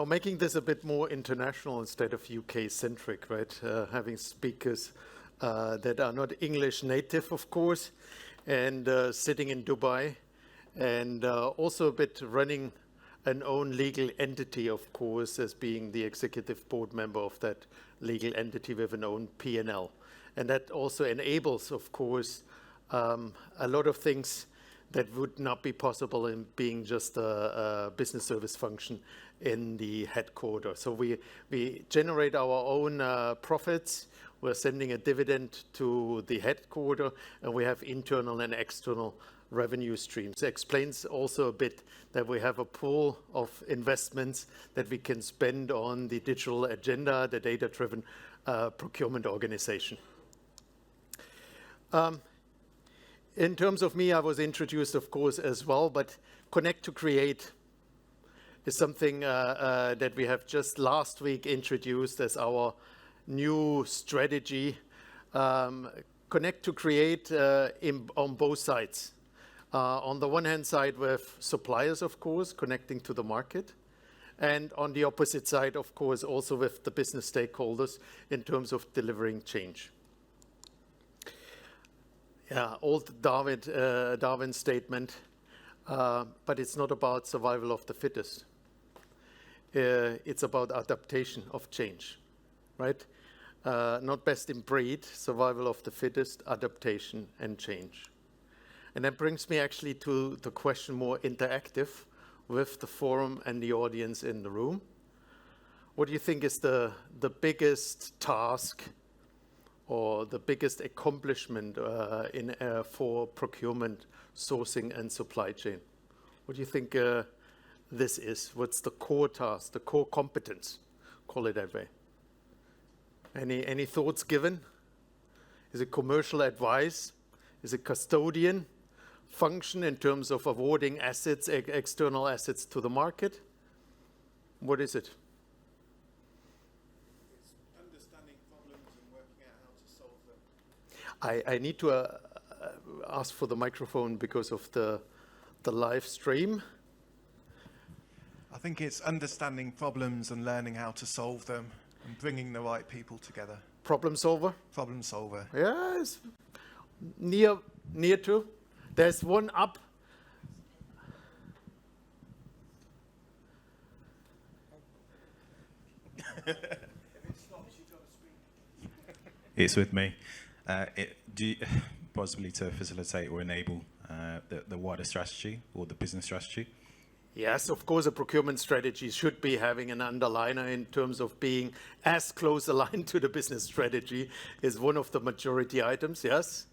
making this a bit more international instead of UK-centric, right? Having speakers that are not English native, of course, and sitting in Dubai, and also a bit running an own legal entity, of course, as being the executive board member of that legal entity with an own P&L. And that also enables, of course, a lot of things that would not be possible in being just a business service function in the headquarters. So we generate our own profits. We're sending a dividend to the headquarters, and we have internal and external revenue streams. It explains also a bit that we have a pool of investments that we can spend on the digital agenda, the data-driven procurement organization. In terms of me, I was introduced, of course, as well, but Connect to Create is something that we have just last week introduced as our new strategy. Connect to Create on both sides. On the one hand side with suppliers, of course, connecting to the market. And on the opposite side, of course, also with the business stakeholders in terms of delivering change. Yeah, old Darwin statement, but it's not about survival of the fittest. It's about adaptation of change, right? Not best in breed, survival of the fittest, adaptation and change. And that brings me actually to the question more interactive with the forum and the audience in the room. What do you think is the biggest task or the biggest accomplishment for procurement, sourcing and supply chain? What do you think this is? What's the core task, the core competence? Call it that way. Any thoughts given? Is it commercial advice? Is it custodian function in terms of awarding assets, external assets to the market? What is it? It's understanding problems and working out how to solve them. I need to ask for the microphone because of the live stream. I think it's understanding problems and learning how to solve them and bringing the right people together. Problem solver? Problem solver. Yes, near to. There's one up. It's with me. Possibly to facilitate or enable the wider strategy or the business strategy? Yes, of course, a procurement strategy should be having an underliner in terms of being as close aligned to the business strategy is one of the majority items, yes.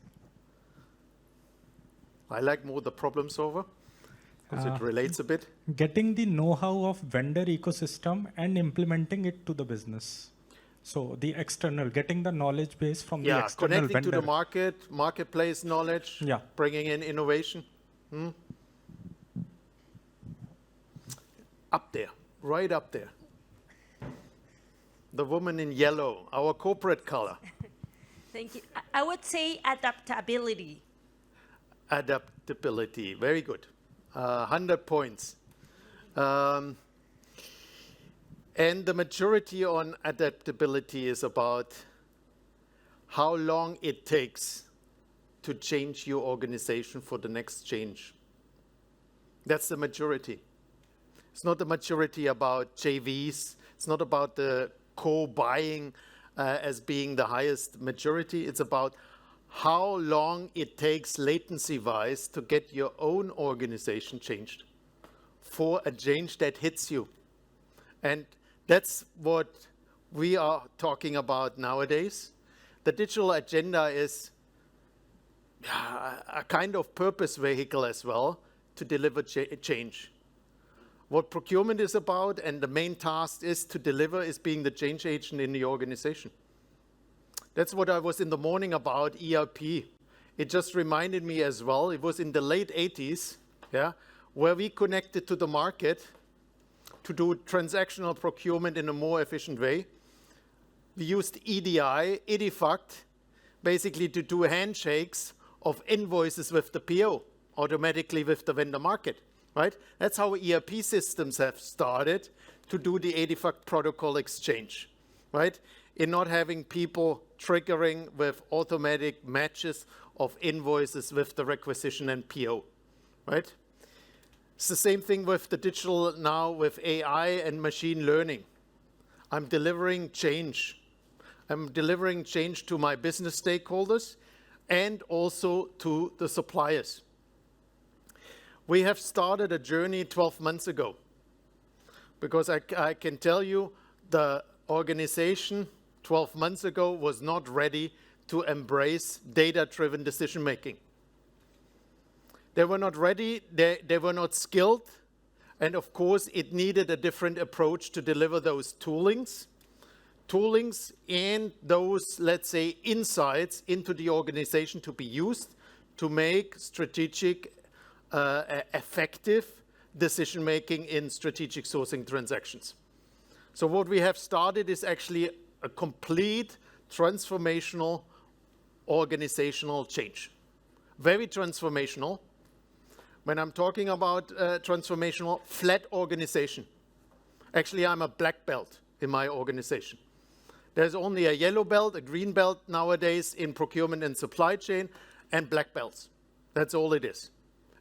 I like more the problem solver because it relates a bit. Getting the know-how of vendor ecosystem and implementing it to the business. So the external, getting the knowledge base from the external vendor. Connecting to the market, marketplace knowledge, bringing in innovation. Up there, right up there. The woman in yellow, our corporate color. Thank you. I would say adaptability. Adaptability, very good. 100 points. And the maturity on adaptability is about how long it takes to change your organization for the next change. That's the maturity. It's not the maturity about JVs. It's not about the co-buying as being the highest maturity. It's about how long it takes latency-wise to get your own organization changed for a change that hits you. And that's what we are talking about nowadays. The digital agenda is a kind of purpose vehicle as well to deliver change. What procurement is about and the main task is to deliver is being the change agent in the organization. That's what I was in the morning about ERP. It just reminded me as well, it was in the late 80s, where we connected to the market to do transactional procurement in a more efficient way. We used EDI, Edifact, basically to do handshakes of invoices with the PO, automatically with the vendor market. right? That's how ERP systems have started to do the ADFAC protocol exchange, right? In not having people triggering with automatic matches of invoices with the requisition and PO, right? It's the same thing with the digital now with AI and machine learning. I'm delivering change. I'm delivering change to my business stakeholders and also to the suppliers. We have started a journey 12 months ago because I can tell you the organization 12 months ago was not ready to embrace data-driven decision-making. They were not ready, they were not skilled, and of course it needed a different approach to deliver those toolings and those, let's say, insights into the organization to be used to make strategic, effective decision-making in strategic sourcing transactions. So what we have started is actually a complete transformational organizational change. Very transformational. When I'm talking about transformational, flat organization. Actually, I'm a black belt in my organization. There's only a yellow belt, a green belt nowadays in procurement and supply chain, and black belts. That's all it is.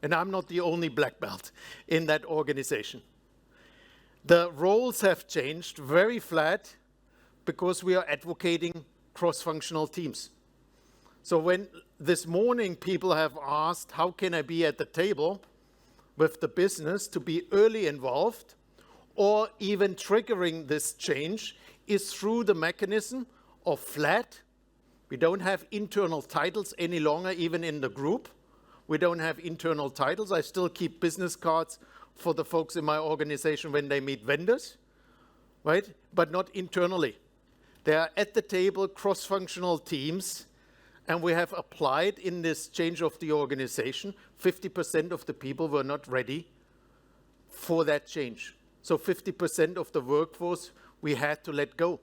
And I'm not the only black belt in that organization. The roles have changed very flat because we are advocating cross-functional teams. So when this morning people have asked, how can I be at the table with the business to be early involved or even triggering this change is through the mechanism of flat. We don't have internal titles any longer, even in the group. We don't have internal titles. I still keep business cards for the folks in my organization when they meet vendors, right? But not internally. They are at the table, cross-functional teams, and we have applied in this change of the organization, 50% of the people were not ready for that change. So 50% of the workforce we had to let go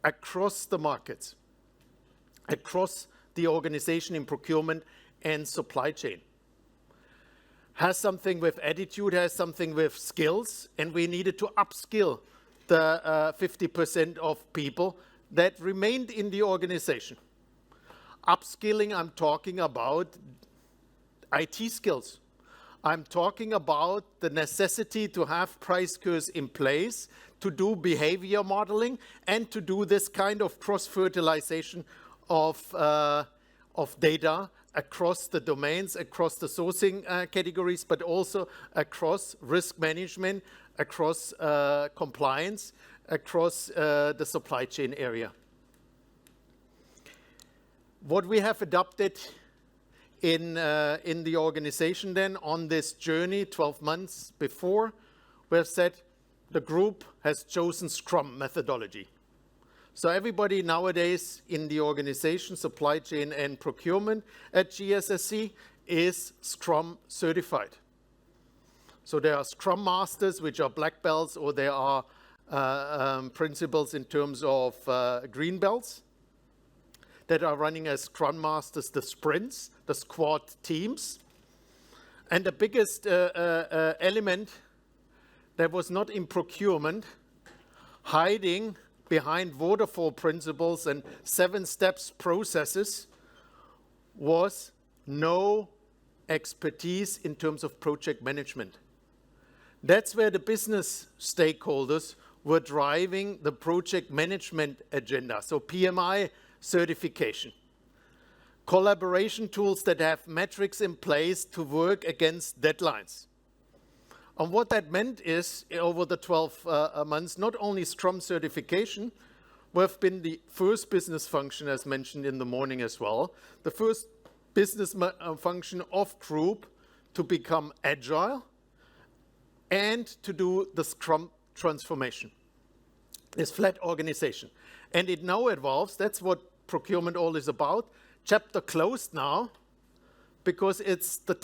across the markets, across the organization in procurement and supply chain. Has something with attitude, has something with skills, and we needed to upskill the 50% of people that remained in the organization. Upskilling, I'm talking about IT skills. I'm talking about the necessity to have price curves in place, to do behavior modeling, and to do this kind of cross-fertilization of data across the domains, across the sourcing categories, but also across risk management, across compliance, across the supply chain area. What we have adopted in the organization then on this journey 12 months before, we have said the group has chosen Scrum methodology. So everybody nowadays in the organization, supply chain and procurement at GSSC is Scrum certified. So there are Scrum Masters, which are black belts, or there are principals in terms of green belts that are running as Scrum Masters, the sprints, the squad teams. And the biggest element that was not in procurement, hiding behind waterfall principles and 7 steps processes, was no expertise in terms of project management. That's where the business stakeholders were driving the project management agenda. So PMI certification, collaboration tools that have metrics in place to work against deadlines. And what that meant is, over the 12 months, not only Scrum certification, we've been the first business function, as mentioned in the morning as well, the first business function of group to become agile and to do the Scrum transformation, this flat organization. And it now evolves, that's what procurement all is about. Chapter closed now, because it's the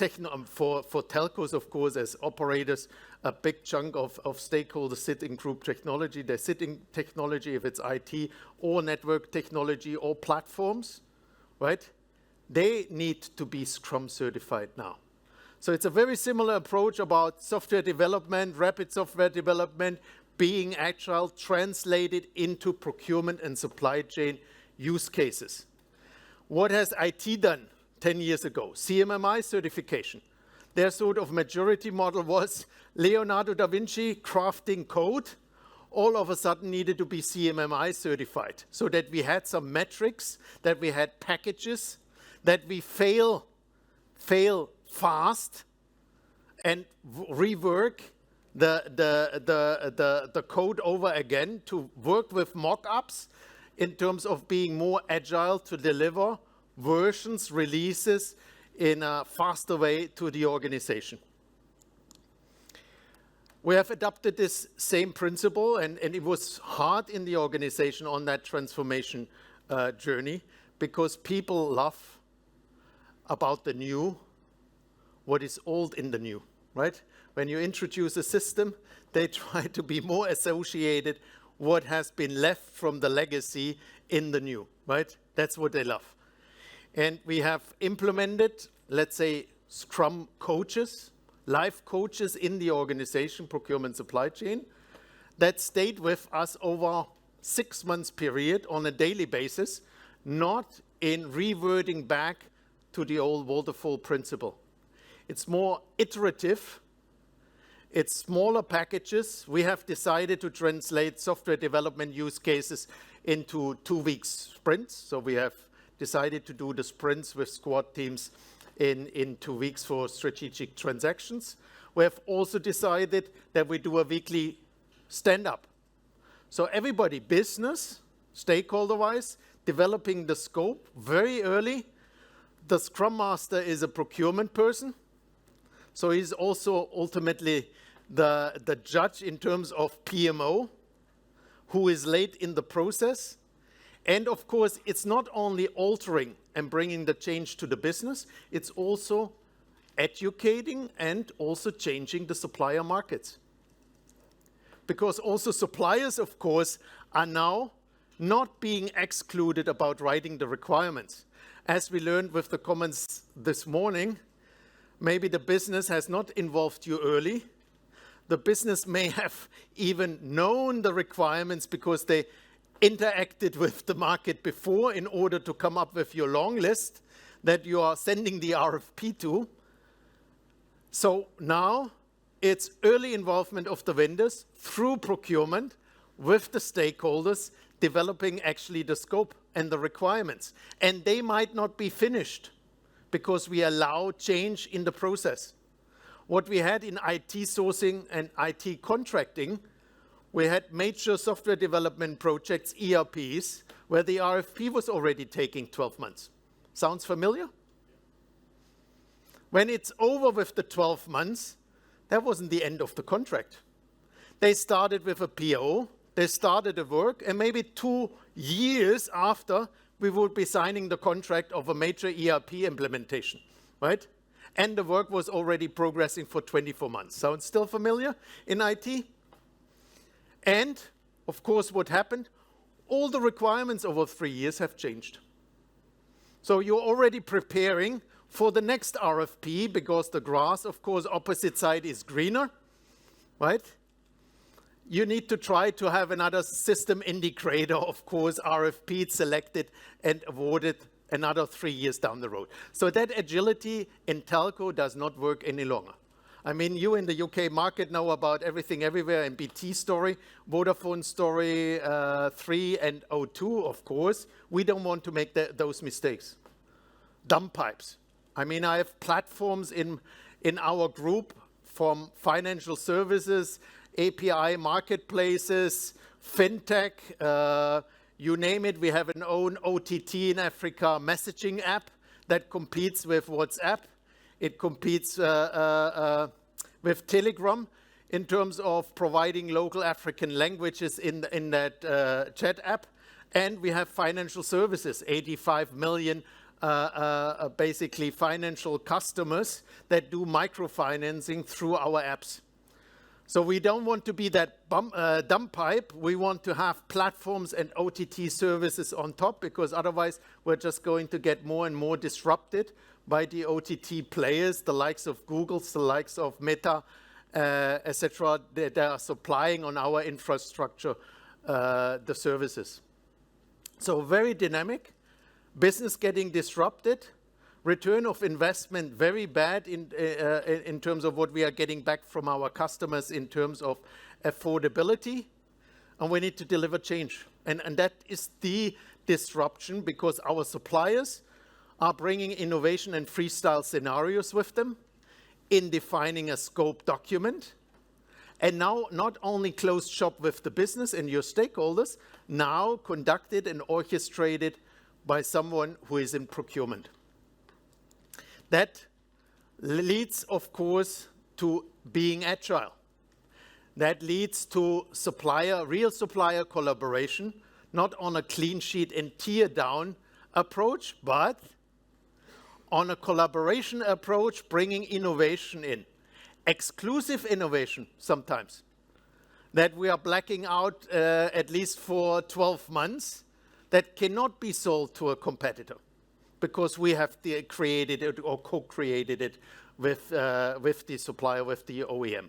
for telcos, of course, as operators, a big chunk of stakeholders sit in group technology. They sit in technology, if it's IT or network technology or platforms, right? They need to be Scrum certified now. So it's a very similar approach about software development, rapid software development, being agile, translated into procurement and supply chain use cases. What has IT done 10 years ago? CMMI certification. Their sort of maturity model was Leonardo da Vinci crafting code, all of a sudden needed to be CMMI certified, so that we had some metrics, that we had packages, that we fail fast and rework the code over again to work with mock-ups in terms of being more agile to deliver versions, releases in a faster way to the organization. We have adopted this same principle, and it was hard in the organization on that transformation journey, because people love about the new what is old in the new, right? When you introduce a system, they try to be more associated what has been left from the legacy in the new, right? That's what they love. And we have implemented, let's say, Scrum coaches, life coaches in the organization, procurement supply chain, that stayed with us over 6 months period on a daily basis, not in reverting back to the old waterfall principle. It's more iterative. It's smaller packages. We have decided to translate software development use cases into 2-week sprints. So we have decided to do the sprints with squad teams in 2 weeks for strategic transactions. We have also decided that we do a weekly stand-up. So everybody, business, stakeholder-wise, developing the scope very early. The Scrum Master is a procurement person. So he's also ultimately the judge in terms of PMO, who is late in the process. And of course, it's not only altering and bringing the change to the business, it's also educating and also changing the supplier markets. Because also suppliers, of course, are now not being excluded about writing the requirements. As we learned with the comments this morning, maybe the business has not involved you early. The business may have even known the requirements because they interacted with the market before in order to come up with your long list that you are sending the RFP to. So now it's early involvement of the vendors through procurement with the stakeholders, developing actually the scope and the requirements. And they might not be finished because we allow change in the process. What we had in IT sourcing and IT contracting, we had major software development projects, ERPs, where the RFP was already taking 12 months. Sounds familiar? When it's over with the 12 months, that wasn't the end of the contract. They started with a PO, they started the work, and maybe 2 years after, we would be signing the contract of a major ERP implementation, right? And the work was already progressing for 24 months. Sounds still familiar in IT? And, of course, what happened? All the requirements over 3 years have changed. So you're already preparing for the next RFP because the grass, of course, opposite side is greener, right? You need to try to have another system integrator, of course, RFP selected and awarded another 3 years down the road. So that agility in telco does not work any longer. I mean, you in the UK market know about Everything Everywhere and BT story, Vodafone story, 3 and O2, of course. We don't want to make those mistakes. Dumb pipes. I mean, I have platforms in our group from financial services, API marketplaces, fintech, you name it. We have an own OTT in Africa messaging app that competes with WhatsApp. It competes with Telegram in terms of providing local African languages in that chat app. And we have financial services, 85 million basically financial customers that do microfinancing through our apps. So we don't want to be that dumb pipe. We want to have platforms and OTT services on top, because otherwise we're just going to get more and more disrupted by the OTT players, the likes of Google, the likes of Meta, etc. They are supplying on our infrastructure the services. So very dynamic, business getting disrupted, return of investment very bad in terms of what we are getting back from our customers in terms of affordability, and we need to deliver change. And that is the disruption, because our suppliers are bringing innovation and freestyle scenarios with them in defining a scope document. And now not only closed shop with the business and your stakeholders, now conducted and orchestrated by someone who is in procurement. That leads, of course, to being agile. That leads to real supplier collaboration, not on a clean sheet and tear down approach, but on a collaboration approach, bringing innovation in. Exclusive innovation sometimes, that we are blacking out at least for 12 months, that cannot be sold to a competitor, because we have created it or co-created it with the supplier, with the OEM.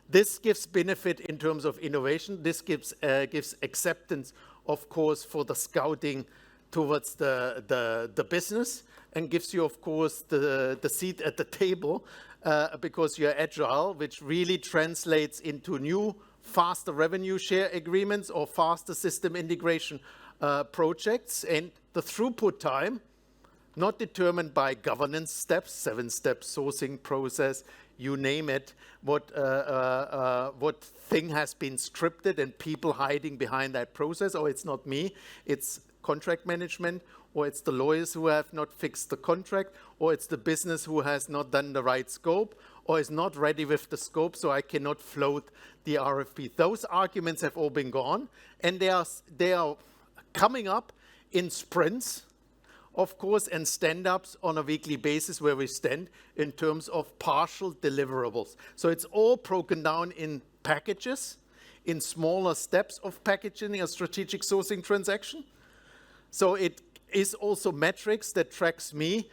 This gives benefit in terms of innovation. This gives acceptance, of course, for the scouting towards the business, and gives you, of course, the seat at the table, because you're agile, which really translates into new, faster revenue share agreements or faster system integration projects. And the throughput time, not determined by governance steps, 7-step sourcing process, you name it, what thing has been scripted and people hiding behind that process, or it's not me, it's contract management, or it's the lawyers who have not fixed the contract, or it's the business who has not done the right scope, or is not ready with the scope, so I cannot float the RFP. Those arguments have all been gone, and they are coming up in sprints, of course, and stand-ups on a weekly basis where we stand in terms of partial deliverables. So it's all broken down in packages, in smaller steps of packaging a strategic sourcing transaction. So it is also metrics that tracks me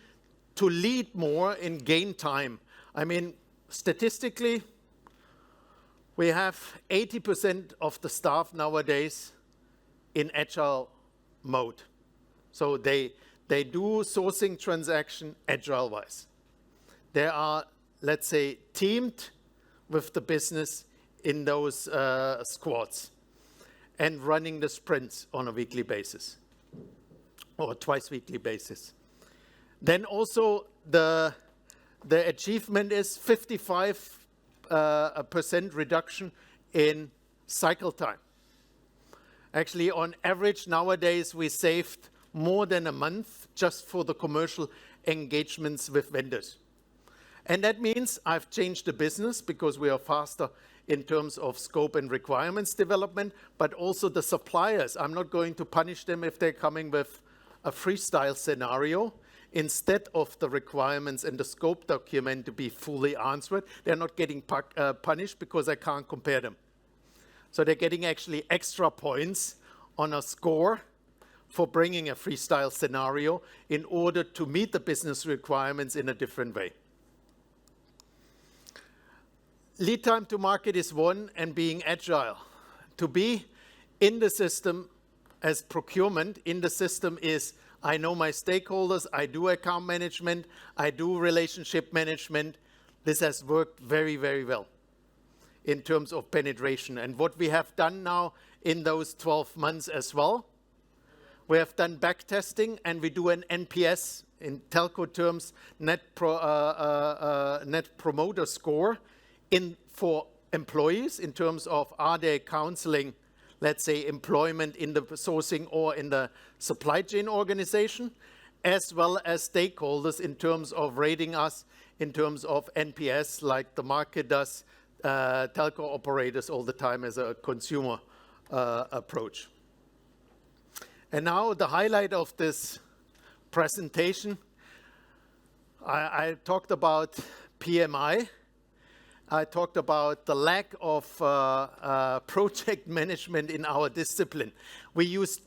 to lead more and gain time. I mean, statistically, we have 80% of the staff nowadays in agile mode. So they do sourcing transaction agile-wise. They are, let's say, teamed with the business in those squads and running the sprints on a weekly basis or twice weekly basis. Then also the achievement is 55% reduction in cycle time. Actually, on average nowadays, we saved more than a month just for the commercial engagements with vendors. And that means I've changed the business because we are faster in terms of scope and requirements development, but also the suppliers. I'm not going to punish them if they're coming with a freestyle scenario. Instead of the requirements and the scope document to be fully answered, they're not getting punished because I can't compare them. So they're getting actually extra points on a score for bringing a freestyle scenario in order to meet the business requirements in a different way. Lead time to market is one, and being agile. To be in the system as procurement, in the system is I know my stakeholders, I do account management, I do relationship management. This has worked very, very well in terms of penetration. And what we have done now in those 12 months as well, we have done back testing, and we do an NPS, in telco terms, net promoter score for employees in terms of are they counseling, let's say, employment in the sourcing or in the supply chain organization, as well as stakeholders in terms of rating us in terms of NPS, like the market does telco operators all the time as a consumer approach. And now the highlight of this presentation, I talked about PMI, I talked about the lack of project management in our discipline. We use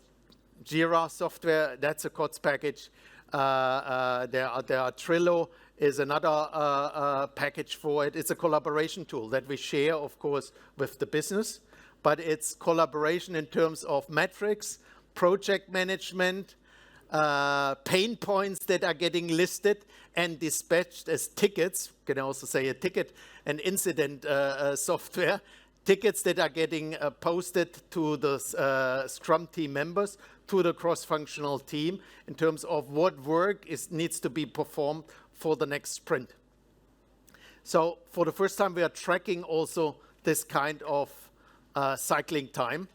Jira software, that's a COTS package. There are Trello is another package for it. It's a collaboration tool that we share, of course, with the business, but it's collaboration in terms of metrics, project management, pain points that are getting listed and dispatched as tickets. You can also say a ticket and incident software. Tickets that are getting posted to the Scrum team members, to the cross-functional team in terms of what work needs to be performed for the next sprint. So for the first time, we are tracking also this kind of cycling time.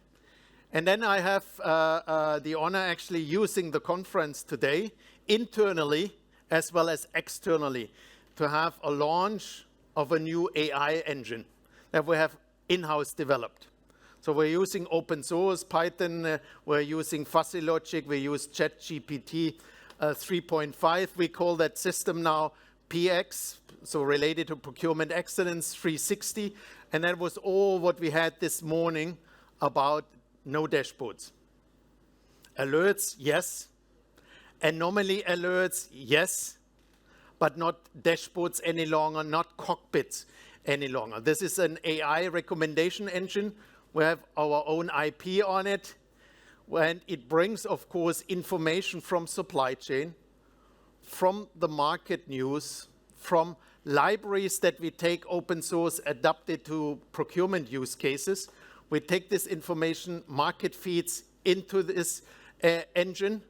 And then I have the honor actually using the conference today, internally as well as externally, to have a launch of a new AI engine that we have in-house developed. So we're using open source, Python, we're using fuzzy logic, we use ChatGPT 3.5. We call that system now PX, so related to Procurement Excellence 360. And that was all what we had this morning about no dashboards. Alerts, yes. Anomaly alerts, yes. But not dashboards any longer, not cockpits any longer. This is an AI recommendation engine. We have our own IP on it. And it brings, of course, information from supply chain, from the market news, from libraries that we take open source, adapted to procurement use cases. We take this information, market feeds into this engine,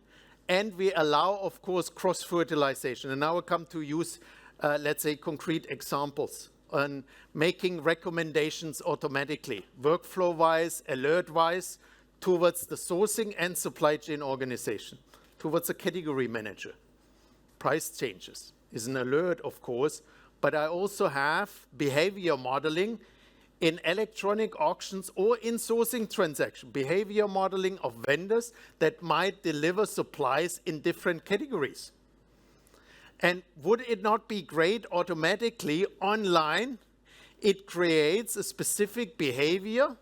and we allow, of course, cross-fertilization. And now I come to use, let's say, concrete examples on making recommendations automatically, workflow-wise, alert-wise, towards the sourcing and supply chain organization, towards a category manager. Price changes is an alert, of course, but I also have behavior modeling in electronic auctions or in sourcing transaction, behavior modeling of vendors that might deliver supplies in different categories. And would it not be great automatically online? It creates a specific behavior,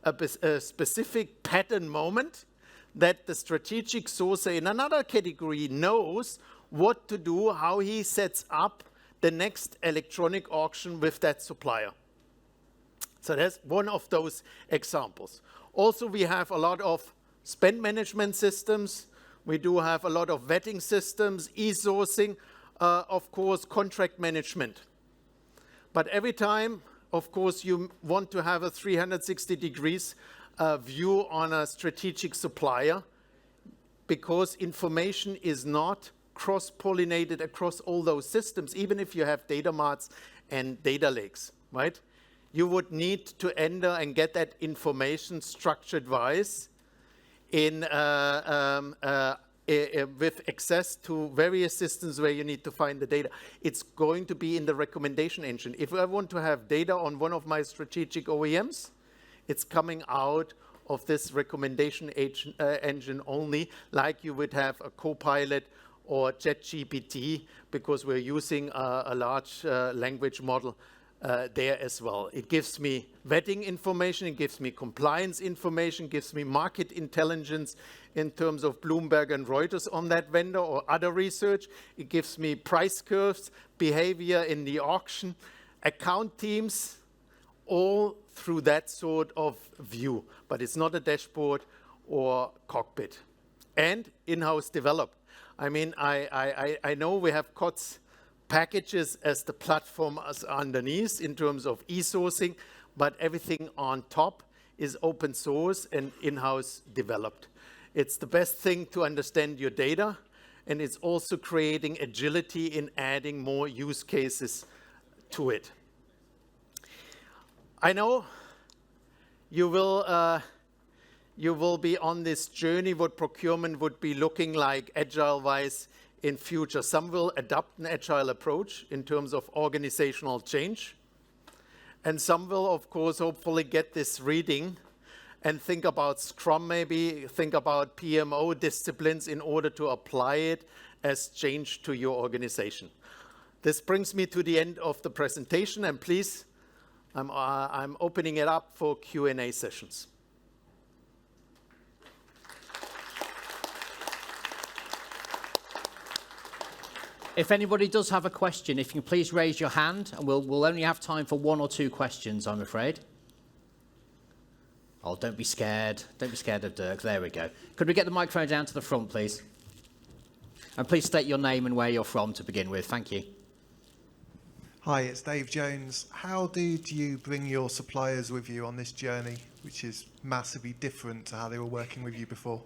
a specific pattern moment that the strategic sourcer in another category knows what to do, how he sets up the next electronic auction with that supplier. So that's one of those examples. Also, we have a lot of spend management systems. We do have a lot of vetting systems, e-sourcing, of course, contract management. But every time, of course, you want to have a 360 degrees view on a strategic supplier, because information is not cross-pollinated across all those systems, even if you have data marts and data lakes, right? You would need to enter and get that information structured-wise in with access to various systems where you need to find the data. It's going to be in the recommendation engine. If I want to have data on one of my strategic OEMs, it's coming out of this recommendation engine only, like you would have a Copilot or ChatGPT, because we're using a large language model there as well. It gives me vetting information, it gives me compliance information, gives me market intelligence in terms of Bloomberg and Reuters on that vendor or other research. It gives me price curves, behavior in the auction, account teams, all through that sort of view. But it's not a dashboard or cockpit. And in-house developed. I mean, I know we have COTS packages as the platform as underneath in terms of e-sourcing, but everything on top is open source and in-house developed. It's the best thing to understand your data, and it's also creating agility in adding more use cases to it. I know you will be on this journey what procurement would be looking like agile-wise in future. Some will adopt an agile approach in terms of organizational change. And some will, of course, hopefully get this reading and think about Scrum maybe, think about PMO disciplines in order to apply it as change to your organization. This brings me to the end of the presentation, and please I'm opening it up for Q&A sessions. If anybody does have a question, if you can please raise your hand, and we'll only have time for 1 or 2 questions, I'm afraid. Oh, don't be scared. Don't be scared of Dirk. There we go. Could we get the microphone down to the front, please? And please state your name and where you're from to begin with. Thank you. Hi, it's Dave Jones. How did you bring your suppliers with you on this journey, which is massively different to how they were working with you before?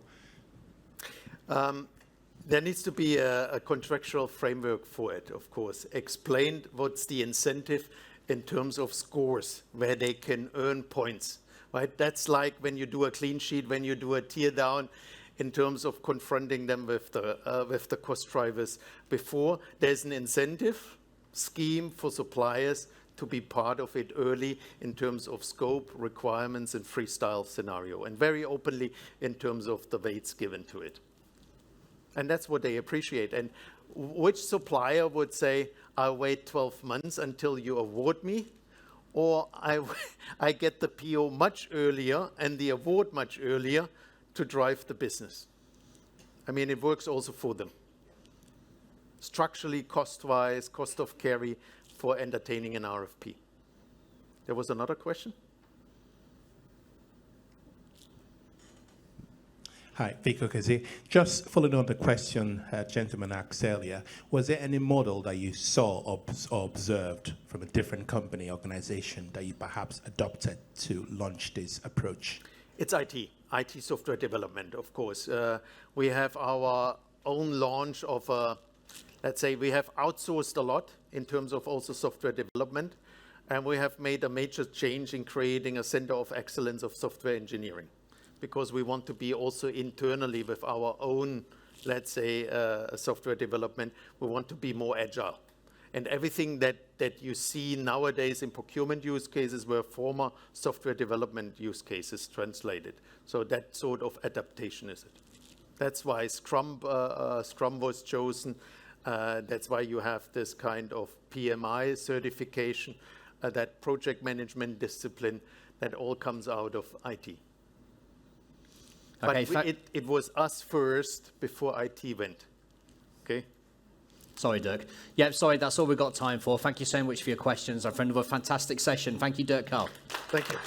There needs to be a contractual framework for it, of course. Explained what's the incentive in terms of scores, where they can earn points, right? That's like when you do a clean sheet, when you do a tear down, in terms of confronting them with the cost drivers before. There's an incentive scheme for suppliers to be part of it early in terms of scope, requirements, and freestyle scenario, and very openly in terms of the weights given to it. And that's what they appreciate. And which supplier would say, I'll wait 12 months until you award me, or I get the PO much earlier and the award much earlier to drive the business? I mean, it works also for them. Structurally, cost-wise, cost of carry for entertaining an RFP. There was another question? Hi, Vico Kazi. Just following on the question gentleman asked earlier, was there any model that you saw or observed from a different company, organization, that you perhaps adopted to launch this approach? It's IT software development, of course. We have our own launch of, let's say we have outsourced a lot in terms of also software development, and we have made a major change in creating a center of excellence of software engineering, because we want to be also internally with our own, let's say, software development, we want to be more agile. And everything that you see nowadays in procurement use cases were former software development use cases translated. So that sort of adaptation is it. That's why Scrum was chosen. That's why you have this kind of PMI certification, that project management discipline, that all comes out of IT. Okay, but it was us first before IT went. Okay? Sorry, Dirk. Yeah, sorry, that's all we've got time for. Thank you so much for your questions. Our friend of a fantastic session. Thank you, Dirk, Karl. Thank you.